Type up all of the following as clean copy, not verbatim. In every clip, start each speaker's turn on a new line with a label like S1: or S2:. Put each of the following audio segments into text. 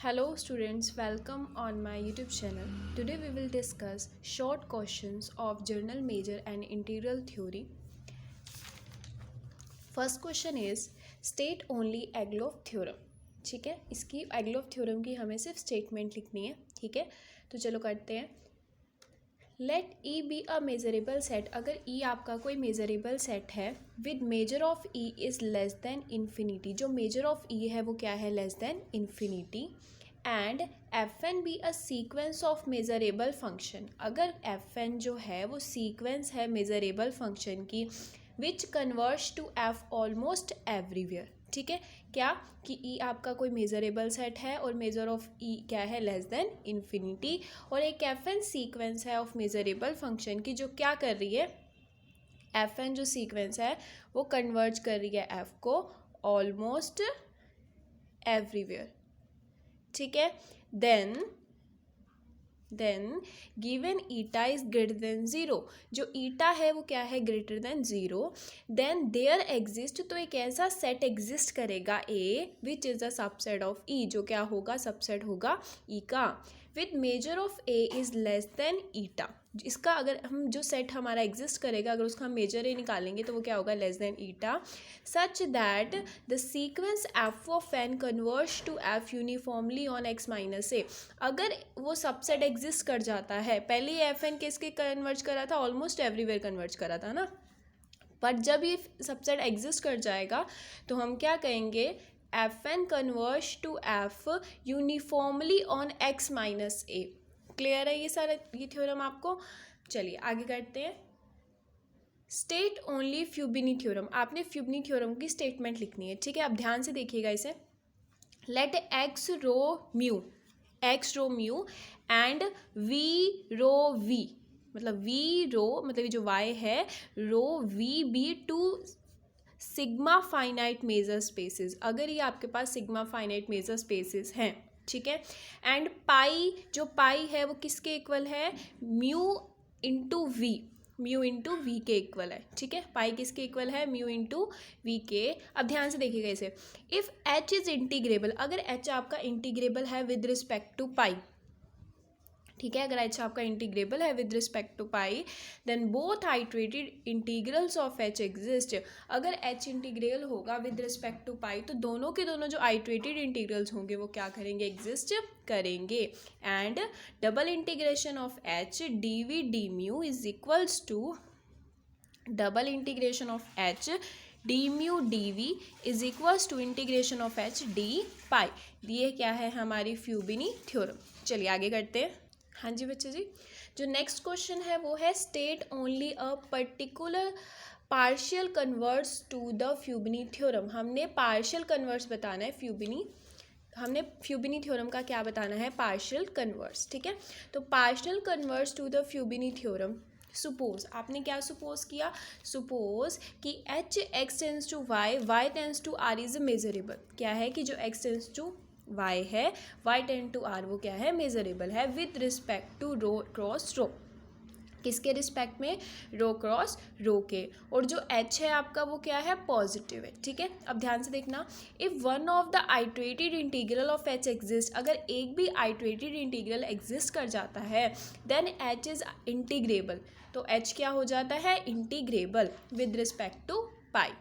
S1: Hello students, welcome on my YouTube channel. Today we will discuss short questions of general major and integral theory. First question is state only Egloff theorem. ठीक है, इसकी एग्लोफ theorem की हमें सिर्फ statement लिखनी है. ठीक है, तो चलो करते हैं. Let E be a measurable set. अगर ई आपका कोई मेजरेबल सेट है with measure of E is less than infinity. जो मेजर ऑफ ई है वो क्या है? Less than infinity. And F N be a sequence of measurable function. अगर एफ एन जो है वो सीक्वेंस है मेजरेबल फंक्शन की which converts to F almost everywhere. ठीक है, क्या कि ई आपका कोई मेजरेबल सेट है और मेजर ऑफ ई क्या है? Less than infinity. और एक एफ एन सीक्वेंस है ऑफ मेजरेबल फंक्शन की जो क्या कर रही है? एफ एन जो सीक्वेंस है वो कन्वर्ज कर रही है एफ को ऑलमोस्ट एवरीवेयर. ठीक है, then given eta is greater than zero. जो ईटा है वो क्या है? Greater than zero. Then there exist, तो एक ऐसा सेट एग्जिस्ट करेगा A which is the subset of E. जो क्या होगा? सबसेट होगा ई का. With measure of A is less than eta. इसका अगर हम जो सेट हमारा एग्जिस्ट करेगा अगर उसका हम मेजर ए निकालेंगे तो वो क्या होगा? Less than eta. Such that the sequence F of N converts to F uniformly on X minus A. अगर वो सबसेट एग्जिस्ट कर जाता है, पहले ही एफ एन किसके कन्वर्ज करा था? ऑलमोस्ट एवरीवेयर कन्वर्ज करा था ना. पर जब ये सबसेट एग्जिस्ट कर जाएगा तो हम क्या कहेंगे? F N converts to F uniformly on X minus A. Clear है ये सारा ये थ्योरम आपको? चलिए आगे करते हैं. State only Fubini theorem. आपने फ्यूबिनी थ्योरम की स्टेटमेंट लिखनी है. ठीक है, अब ध्यान से देखिएगा इसे. Let X rho mu and V rho V, मतलब वी रो मतलब ये जो वाई है rho V be two sigma finite measure spaces. अगर ये आपके पास सिग्मा फाइनाइट मेजर स्पेसेस हैं. ठीक है, एंड पाई, जो पाई है वो किसके इक्वल है? म्यू इंटू वी के इक्वल है. ठीक है, पाई किसके इक्वल है? म्यू इंटू वी के. अब ध्यान से देखिएगा इसे. इफ़ एच इज़ इंटीग्रेबल, अगर एच आपका इंटीग्रेबल है विद रिस्पेक्ट टू पाई. ठीक है, अगर एच आपका इंटीग्रेबल है with respect to pi then both iterated integrals of H exist. अगर एच इंटीग्रल होगा विद रिस्पेक्ट टू पाई तो दोनों के दोनों जो आइट्रेटेड इंटीग्रल्स होंगे वो क्या करेंगे? एग्जिस्ट करेंगे. And double integration of H D V D mu is equals to double integration of H D mu D V is equals to integration of H D pi. ये क्या है? हमारी फ्यूबिनी थ्योरम. चलिए आगे करते हैं. हाँ जी बच्चे जी, जो नेक्स्ट क्वेश्चन है वो है state only a particular partial converts to the Fubini theorem. हमने पार्शियल कन्वर्ट्स बताना है हमने फ्यूबिनी थ्योरम का क्या बताना है? Partial converts. ठीक है, तो partial converts to the Fubini theorem. Suppose आपने क्या सपोज किया? सपोज कि H X tends to Y tends to R is a measurable. क्या है कि जो एक्स टेंस टू वाई है वाई टेंड टू आर वो क्या है? मेजरेबल है with respect to rho cross rho. किसके रिस्पेक्ट में? रो क्रॉस रो के. और जो एच है आपका वो क्या है? पॉजिटिव है. ठीक है, अब ध्यान से देखना. If one of the iterated integral of H exist, अगर एक भी आइट्रेटेड इंटीग्रल एग्जिस्ट कर जाता है देन एच इज़ इंटीग्रेबल. तो एच क्या हो जाता है? Integrable with respect to pi.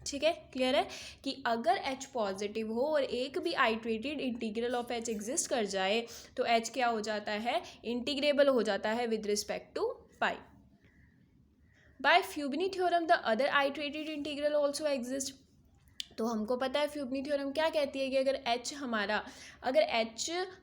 S1: ठीक है, क्लियर है कि अगर एच पॉजिटिव हो और एक भी iterated integral of H exist कर जाए तो एच क्या हो जाता है? इंटीग्रेबल हो जाता है with respect to pi. By Fubini theorem the other iterated integral also exist. तो हमको पता है फ्यूबिनी थ्योरम क्या कहती है कि अगर एच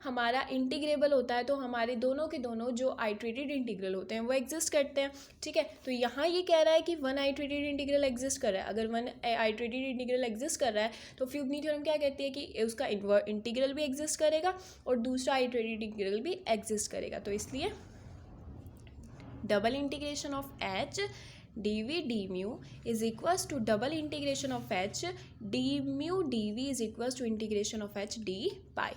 S1: हमारा इंटीग्रेबल होता है तो हमारे दोनों के दोनों जो आइट्रेटेड इंटीग्रल होते हैं वो एग्जिस्ट करते हैं. ठीक है, तो यहाँ ये कह रहा है कि वन आइट्रेटेड इंटीग्रल एग्जिस्ट कर रहा है. अगर वन आइट्रेटेड इंटीग्रल एग्जिस्ट कर रहा है तो फ्यूबिनी थ्योरम क्या कहती है कि उसका इंटीग्रल भी एग्जिस्ट करेगा और दूसरा आइट्रेटेड इंटीग्रल भी एग्जिस्ट करेगा. तो इसलिए double integration of H D V D mu is equals to double integration of H D mu D V is equals to integration of H D pi.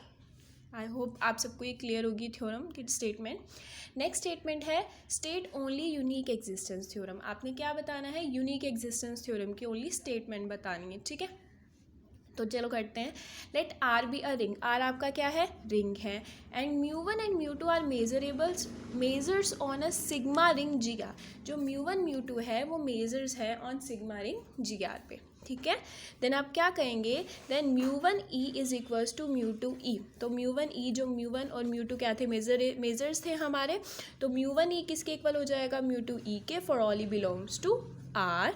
S1: I hope आप सबको ये clear होगी theorem की statement. Next statement है state only unique existence theorem. आपने क्या बताना है? यूनिक एग्जिस्टेंस थ्योरम की ओनली स्टेटमेंट बतानी है. ठीक है, तो चलो करते हैं। Let R be a ring, R आपका क्या है, रिंग है, and mu one and mu two are measures on a sigma ring G R. जो म्यू1 म्यू2 है वो मेजर्स है on sigma ring G R पे, ठीक है। देन आप क्या कहेंगे, then mu one E is equals to mu two E. तो म्यू1 ई, जो म्यू1 और म्यू2 क्या थे, मेजर्स थे हमारे, तो म्यू1 ई किसके इक्वल हो जाएगा, म्यू2 ई के, for all E belongs to R.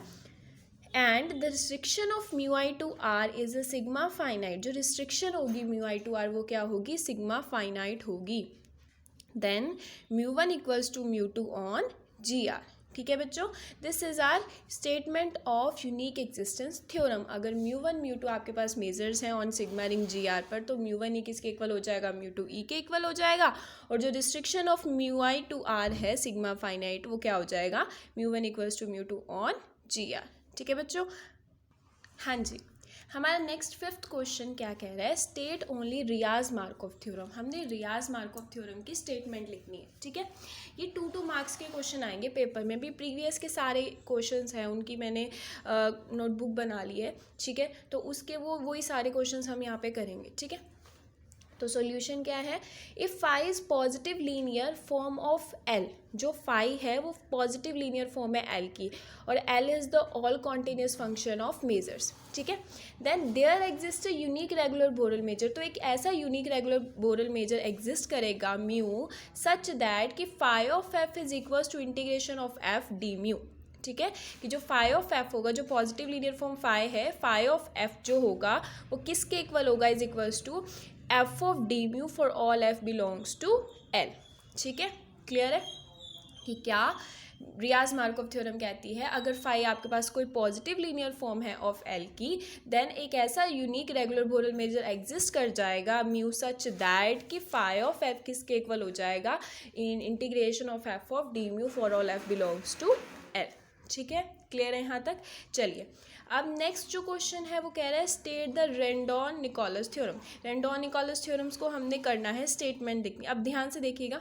S1: And the restriction of mu I to R is a sigma finite. जो रिस्ट्रिक्शन होगी म्यू आई टू आर वो क्या होगी, सिग्मा फाइनाइट होगी। Then mu one equals to mu two on G R, ठीक है बच्चों। This is our statement of unique existence theorem. अगर म्यू1 म्यू2 आपके पास मेजर्स हैं on sigma ring G R पर, तो म्यू1 ई किसके इक्वल हो जाएगा, म्यू2 ई के इक्वल हो जाएगा, और जो restriction of mu I to R है सिग्मा फाइनाइट, वो क्या हो जाएगा, mu one equals to mu two on G R, ठीक है बच्चों। हाँ जी, हमारा नेक्स्ट फिफ्थ क्वेश्चन क्या कह रहा है, स्टेट ओनली रियाज मार्कोव थ्योरम। हमने रियाज मार्कोव थ्योरम की स्टेटमेंट लिखनी है, ठीक है। ये 2 मार्क्स के क्वेश्चन आएंगे पेपर में भी। प्रीवियस के सारे क्वेश्चंस हैं उनकी मैंने नोटबुक बना ली है, ठीक है। तो उसके वही सारे क्वेश्चंस हम यहाँ पे करेंगे, ठीक है। तो सॉल्यूशन क्या है, if phi is positive linear form of L, जो फाई है वो पॉजिटिव लीनियर फॉर्म है एल की, और L is the all continuous function of measures, ठीक है। Then there exist a unique regular Borel measure. तो एक ऐसा unique regular Borel measure exist करेगा म्यू, सच दैट कि phi of F is equals to integration of F D mu, ठीक है। कि जो फाई ऑफ एफ होगा, जो पॉजिटिव लीनियर फॉर्म फाई है, फाई ऑफ एफ जो होगा वो किसके इक्वल होगा, is equals to F of D mu for all F belongs to L, ठीक है। क्लियर है कि क्या रियाज मार्कोव थ्योरम कहती है, अगर फाई आपके पास कोई पॉजिटिव लीनियर फॉर्म है ऑफ एल की, देन एक ऐसा unique regular Borel measure exist कर जाएगा म्यू, सच दैट कि फाई ऑफ एफ किसके इक्वल हो जाएगा, in integration of F of D mu for all F belongs to L, ठीक है। क्लियर है यहाँ तक। चलिए अब नेक्स्ट जो क्वेश्चन है वो कह रहा है state the Radon Nikodym theorem. Radon Nikodym theorems को हमने करना है स्टेटमेंट लिखनी। अब ध्यान से देखिएगा।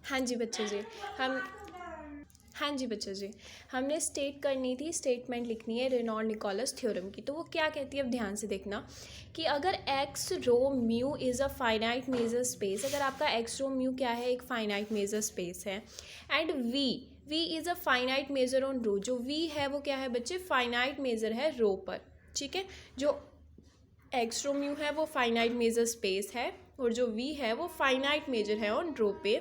S1: हाँ जी बच्चे जी, हमने स्टेट करनी थी, स्टेटमेंट लिखनी है रेनॉल्ड निकोलस थ्योरम की। तो वो क्या कहती है, अब ध्यान से देखना कि अगर X rho mu is a finite measure space, अगर आपका एक्स रो म्यू क्या है, एक फाइनाइट मेजर स्पेस है, and V is a finite measure on rho, जो वी है वो क्या है बच्चे, फाइनाइट मेजर है रो पर, ठीक है। जो एक्स रो म्यू है वो फाइनाइट मेजर स्पेस है, और जो वी है वो फाइनाइट मेजर है ऑन रो पे,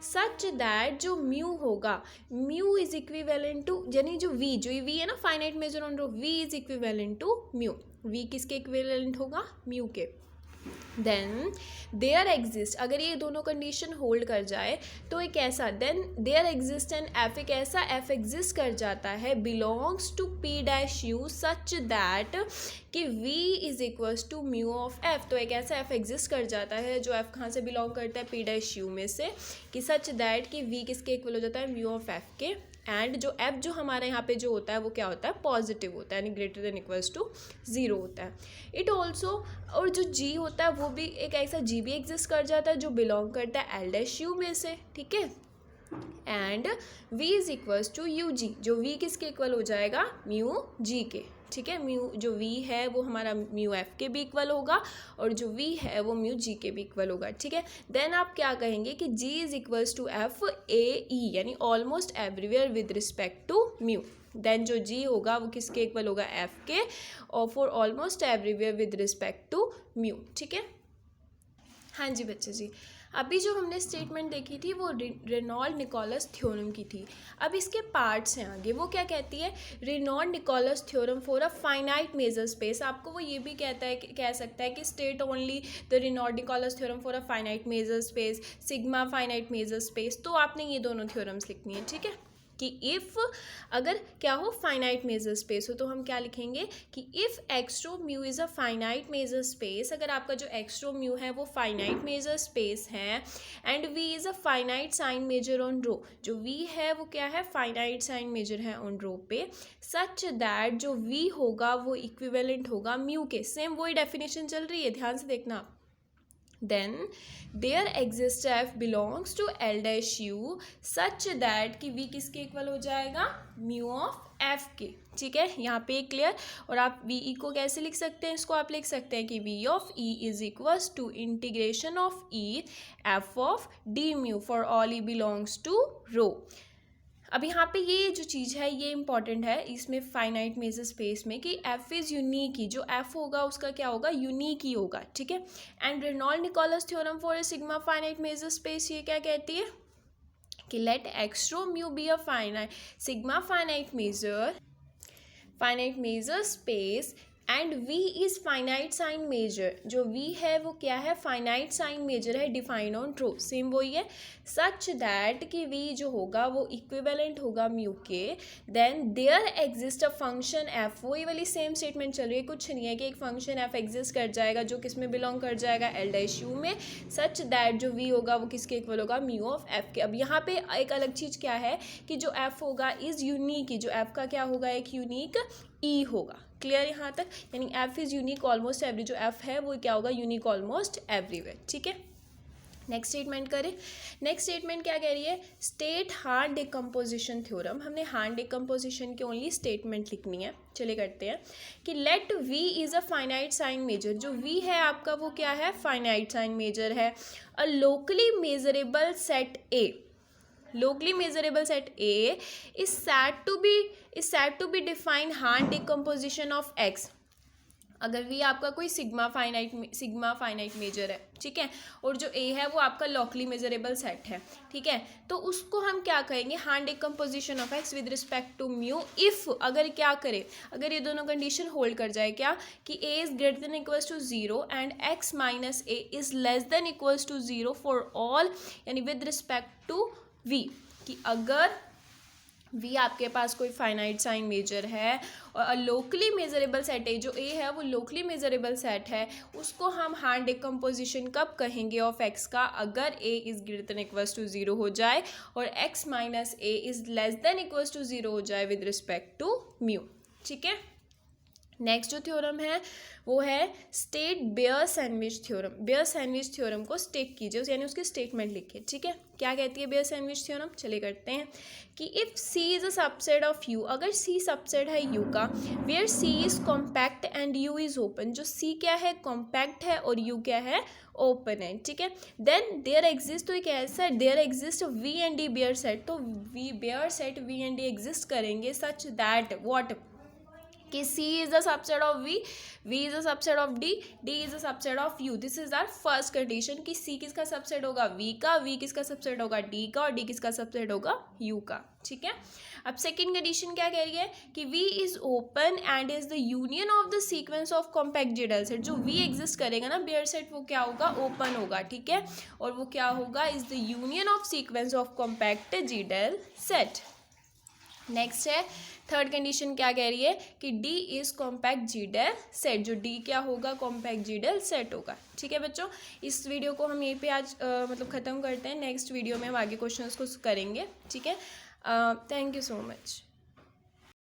S1: सच दैट जो म्यू होगा, म्यू इज इक्विवेलेंट टू, यानी जो वी है ना finite measure on rho, V is equivalent to mu. V किसके इक्विवेलेंट होगा, म्यू के। देन देयर एग्जिस्ट, अगर ये दोनों कंडीशन होल्ड कर जाए तो एक ऐसा, then there exist and F, एक ऐसा एफ एग्जिस्ट कर जाता है belongs to P dash U, such that कि v is equals to mu of f। तो एक ऐसा f एग्जिस्ट कर जाता है जो f कहाँ से बिलोंग करता है, p डैश u में से, कि सच दैट कि v किसके इक्वल हो जाता है, म्यू ऑफ f के, एंड जो f जो हमारे यहाँ पे जो होता है वो क्या होता है, पॉजिटिव होता है, यानी ग्रेटर देन इक्वल्स टू 0 होता है। इट ऑल्सो, और जो g होता है वो भी एक ऐसा g भी एग्जिस्ट कर जाता है जो बिलोंग करता है l डैश u में से, ठीक है। And v is equals to U G, जो v किसके इक्वल हो जाएगा, म्यू g के, ठीक है। म्यू जो v है वो हमारा म्यू f के भी इक्वल होगा, और जो v है वो म्यू g के भी इक्वल होगा, ठीक है। देन आप क्या कहेंगे कि g is equals to f a e, यानी almost everywhere with respect to mu. Then जो g होगा वो किसके इक्वल होगा, f के, और for almost everywhere with respect to mu, ठीक है। हाँ जी बच्चे जी, अभी जो हमने स्टेटमेंट देखी थी वो रेनॉल्ड निकोलस थ्योरम की थी। अब इसके पार्ट्स हैं आगे, वो क्या कहती है, Reynold Nicholas theorem for a finite measure space. आपको वो ये भी कह सकता है कि state only the Reynold Nicholas theorem for a finite measure space, sigma finite measure space. तो आपने ये दोनों थ्योरम्स लिखनी है, ठीक है। कि इफ़ अगर क्या हो, फाइनाइट मेजर स्पेस हो, तो हम क्या लिखेंगे कि if X rho mu is a finite measure space, अगर आपका जो एक्स रो म्यू है वो फाइनाइट मेजर स्पेस है, and V is a finite sign measure on rho, जो वी है वो क्या है, फाइनाइट साइन मेजर है ऑन रो पे, सच दैट जो वी होगा वो इक्विवेलेंट होगा म्यू के। सेम वही डेफिनेशन चल रही है, ध्यान से देखना आप। Then there exist F belongs to L dash U such that कि वी किसके इक्वल हो जाएगा, म्यू ऑफ एफ के। ठीक है, यहाँ पे क्लियर। और आप वी ई को कैसे लिख सकते हैं, इसको आप लिख सकते हैं कि V of E is equals to integration of E F of D mu for all E belongs to rho. अब यहाँ पे ये जो चीज़ है ये इंपॉर्टेंट है इसमें फाइनाइट मेजर स्पेस में कि एफ इज़ यूनिक ही, जो एफ होगा उसका क्या होगा, यूनिक ही होगा। ठीक है, and Reynold Nicholas theorem for a sigma finite measure space ये क्या कहती है कि let X rho mu be a finite sigma finite measure space and V is finite sign measure. जो V है वो क्या है, फाइनाइट साइन मेजर है, डिफाइन ऑन ट्रू, सेम वही है। सच दैट कि V जो होगा वो इक्विवेलेंट होगा म्यू के, then there exist a function f। वही वाली सेम स्टेटमेंट चल रही है, कुछ नहीं है कि एक फंक्शन f एग्जिस्ट कर जाएगा जो किस में बिलोंग कर जाएगा, एल डैश यू में, सच दैट जो V होगा वो किसके इक्वल होगा, म्यू ऑफ f के। अब यहाँ पे एक अलग चीज़ क्या है कि जो f होगा इज़ यूनिक ही, जो f का क्या होगा, एक यूनिक ई होगा। क्लियर यहाँ तक, यानी F is unique almost every, जो एफ है वो क्या होगा, यूनिक ऑलमोस्ट एवरीवेयर। ठीक है, नेक्स्ट स्टेटमेंट करें। नेक्स्ट स्टेटमेंट क्या कह रही है, स्टेट हार्ड डिकम्पोजिशन थ्योरम। हमने हार्ड डिकम्पोजिशन की ओनली स्टेटमेंट लिखनी है, चलिए करते हैं कि let V is a finite sign measure. जो वी है आपका वो क्या है, फाइनाइट साइन मेजर है। A locally measurable set A, locally measurable set A is said to be define hard decomposition of X। अगर V आपका कोई सिग्मा फाइनाइट मेजर है, ठीक है, और जो A है वो आपका लोकली मेजरेबल सेट है, ठीक है, तो उसको हम क्या कहेंगे, hard decomposition of X with respect to mu if, अगर क्या करे, अगर ये दोनों कंडीशन होल्ड कर जाए, क्या कि A is greater than equals to zero and X minus A is less than equals to zero for all, यानी विद रिस्पेक्ट टू V, कि अगर V आपके पास कोई फाइनाइट साइन मेजर है और लोकली मेजरेबल सेट है, जो A है वो लोकली मेजरेबल सेट है, उसको हम हार्ड डिकम्पोजिशन कब कहेंगे ऑफ X का, अगर A is greater than equals to zero हो जाए और X minus A is less than equals to zero हो जाए विद रिस्पेक्ट टू म्यू। ठीक है, नेक्स्ट जो थ्योरम है वो है state bare sandwich theorem. Bare sandwich theorem को स्टेट कीजिए, यानी उसकी स्टेटमेंट लिखिए। ठीक है, क्या कहती है बेयर सैंडविच थ्योरम, चलिए करते हैं कि if C is a subset of U, अगर C सबसेट है U का, where C is compact and U is open, जो C क्या है, कॉम्पैक्ट है और U क्या है, ओपन है। ठीक है, देन देयर एग्जिस्ट, तो एक ऐसा there exist V and D bare set, तो V bare set V and D exist करेंगे सच दैट व्हाट, कि C is a subset of V, V is a subset of D, D is a subset of U। This is our first condition कि C किसका subset होगा, V का, V किसका subset होगा, D का, और D किसका सबसेट होगा, U का। ठीक है, अब सेकेंड कंडीशन क्या कह रही है कि V is open and is the union of the sequence of compact G delta set. जो V एग्जिस्ट करेगा ना बेयर सेट, वो क्या होगा, ओपन होगा। ठीक है, और वो क्या होगा, is the union of sequence of compact G delta set. Next है थर्ड कंडीशन, क्या कह रही है कि D is compact G delta set, जो D क्या होगा, कॉम्पैक्ट जीडल सेट होगा। ठीक है बच्चों, इस वीडियो को हम यहीं पे आज मतलब ख़त्म करते हैं। नेक्स्ट वीडियो में हम आगे क्वेश्चंस को करेंगे। ठीक है, थैंक यू सो मच।